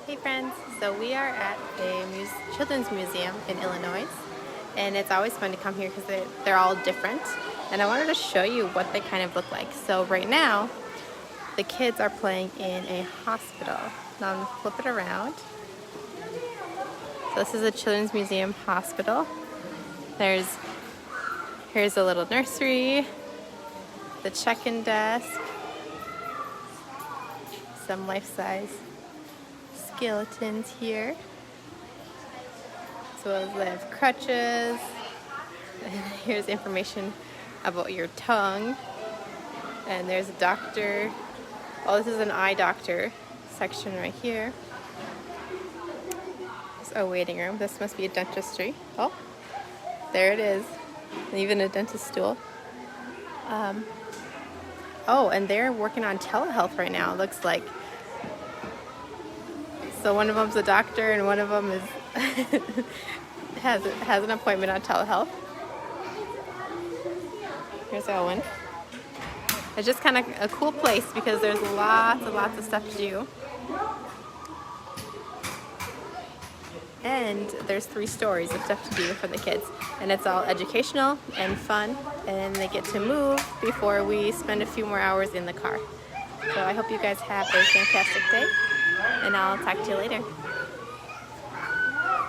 Hey friends, so we are at a children's museum in Illinois, and it's always fun to come here because they're all different, and I wanted to show you what they kind of look like. So right now the kids are playing in a hospital. Now I'm going to flip it around. So this is a children's museum hospital. Here's a little nursery, the check-in desk, some life-size skeletons here, as well as they have crutches. And here's information about your tongue. And there's a doctor. Oh, this is an eye doctor section right here. There's a waiting room. This must be a dentistry. Oh, there it is. And even a dentist stool. Oh, and they're working on telehealth right now, it looks like. So one of them's a doctor and one of them is has an appointment on telehealth. Here's Owen. It's just kind of a cool place because there's lots and lots of stuff to do. And there's 3 stories of stuff to do for the kids. And it's all educational and fun. And they get to move before we spend a few more hours in the car. So I hope you guys have a fantastic day. And I'll talk to you later.